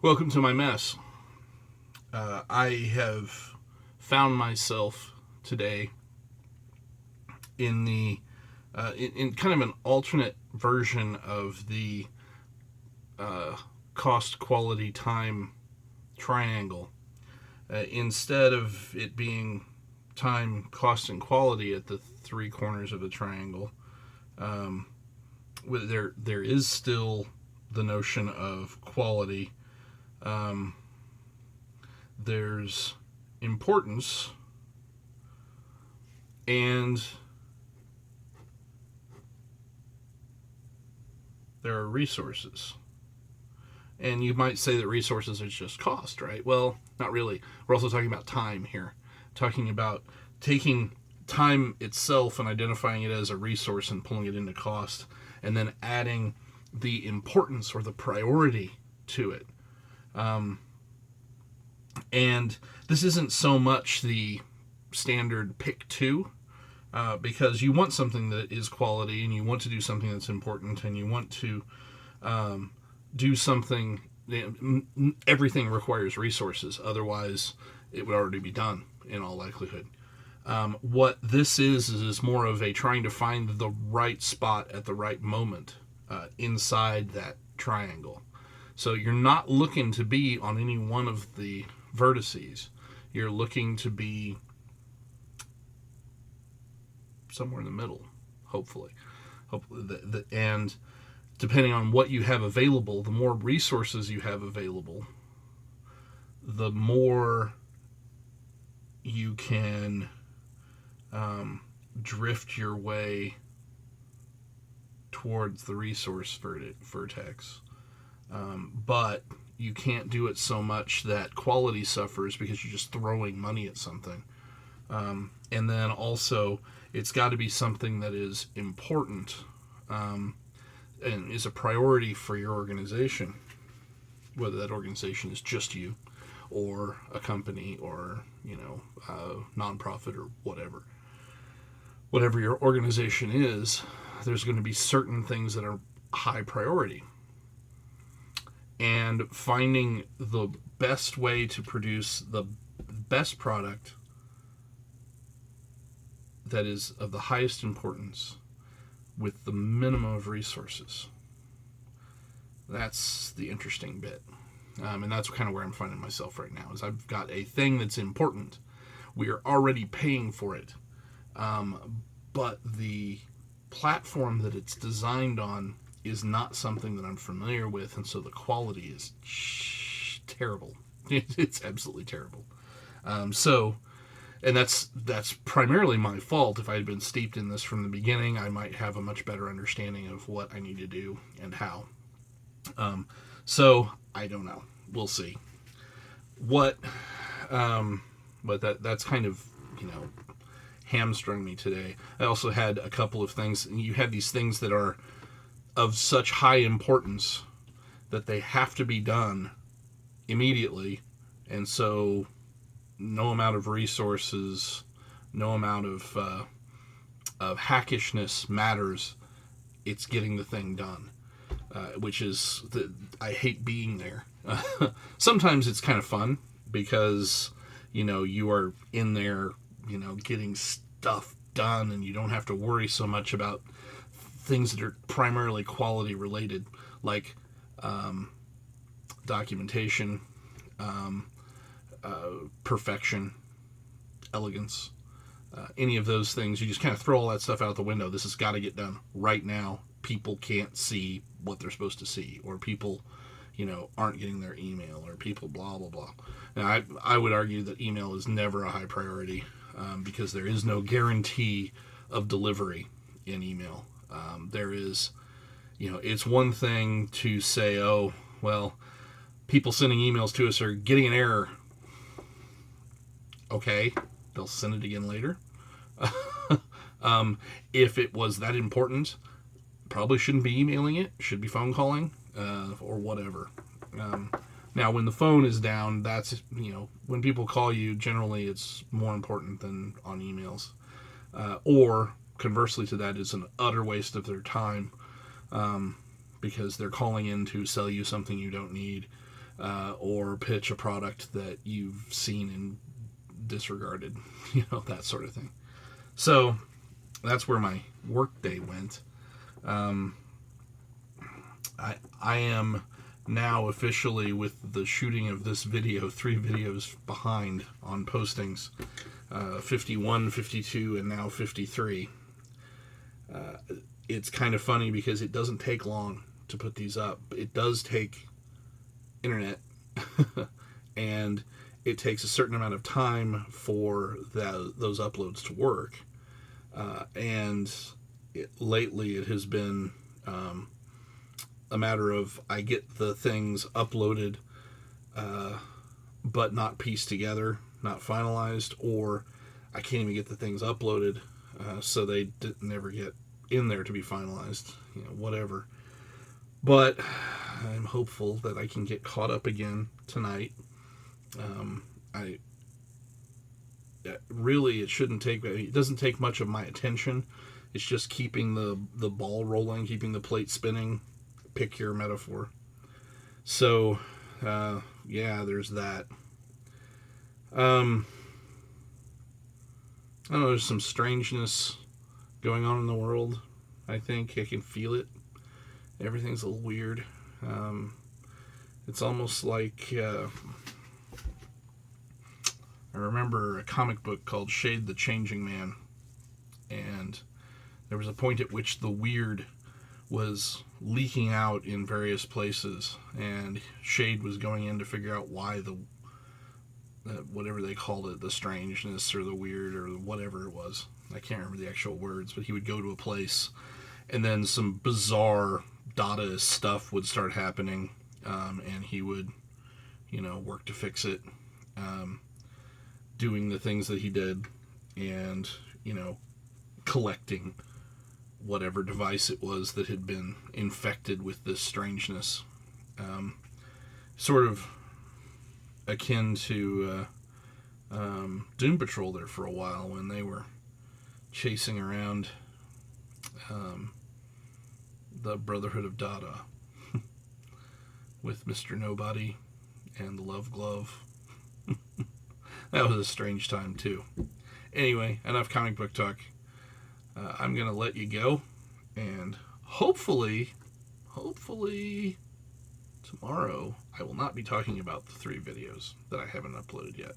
Welcome to my mess. I have found myself today in in kind of an alternate version of the cost, quality, time triangle. Instead of it being time, cost, and quality at the three corners of the triangle, um, there is still the notion of quality. Um, there's importance, and there are resources. And you might say that resources is just cost, right? Well, not really. We're also talking about time here. Talking about taking time itself and identifying it as a resource and pulling it into cost, and then adding the importance or the priority to it. Um, and this isn't so much the standard pick two, because you want something that is quality and you want to do something that's important and you want to um, do something. Everything requires resources, otherwise it would already be done in all likelihood. What this is more of a trying to find the right spot at the right moment inside that triangle. So you're not looking to be on any one of the vertices. You're looking to be somewhere in the middle, hopefully. And depending on what you have available, the more resources you have available, the more you can drift your way towards the resource vertex. But you can't do it so much that quality suffers because you're just throwing money at something. And then also, it's got to be something that is important and is a priority for your organization, whether that organization is just you or a company or a nonprofit or whatever your organization is. There's going to be certain things that are high priority, and finding the best way to produce the best product that is of the highest importance with the minimum of resources. That's the interesting bit. And that's kind of where I'm finding myself right now. Is I've got a thing that's important. We are already paying for it, but the platform that it's designed on is not something that I'm familiar with, and so the quality is terrible. It's absolutely terrible. So, and that's primarily my fault. If I had been steeped in this from the beginning, I might have a much better understanding of what I need to do and how. So I don't know. We'll see. What, but that's kind of hamstrung me today. I also had a couple of things. You have these things that are of such high importance that they have to be done immediately, and so no amount of resources, no amount of hackishness matters. It's getting the thing done, which is I hate being there. Sometimes it's kind of fun because you are in there, getting stuff done, and you don't have to worry so much about things that are primarily quality related, like documentation, perfection, elegance, any of those things. You just kind of throw all that stuff out the window. This has got to get done right now. People can't see what they're supposed to see, or people, aren't getting their email, or people blah, blah, blah. Now, I would argue that email is never a high priority because there is no guarantee of delivery in email. There is, it's one thing to say, oh, well, people sending emails to us are getting an error. Okay, they'll send it again later. If it was that important, probably shouldn't be emailing it, should be phone calling, or whatever. Now, when the phone is down, that's, when people call you, generally it's more important than on emails. Or conversely to that is an utter waste of their time because they're calling in to sell you something you don't need. or pitch a product that you've seen and disregarded, that sort of thing. So that's where my work day went. I am now officially, with the shooting of this video, 3 videos behind on postings. 51, 52, and now 53. It's kind of funny because it doesn't take long to put these up. It does take internet, and it takes a certain amount of time for those uploads to work. And lately it has been a matter of I get the things uploaded but not pieced together, not finalized, or I can't even get the things uploaded, so they never get in there to be finalized, whatever. But I'm hopeful that I can get caught up again tonight. It doesn't take much of my attention. It's just keeping the ball rolling, keeping the plate spinning. Pick your metaphor. So, there's that. I don't know, there's some strangeness going on in the world. I think I can feel it. Everything's a little weird. It's almost like I remember a comic book called Shade the Changing Man, and there was a point at which the weird was leaking out in various places, and Shade was going in to figure out why whatever they called it, the strangeness or the weird or whatever it was. I can't remember the actual words, but he would go to a place, and then some bizarre Dadaist stuff would start happening, and he would, work to fix it, doing the things that he did, and, collecting whatever device it was that had been infected with this strangeness. Sort of akin to Doom Patrol there for a while, when they were chasing around the Brotherhood of Dada with Mr. Nobody and the Love Glove. That was a strange time too. Anyway, enough comic book talk. I'm going to let you go, and hopefully tomorrow I will not be talking about the 3 videos that I haven't uploaded yet.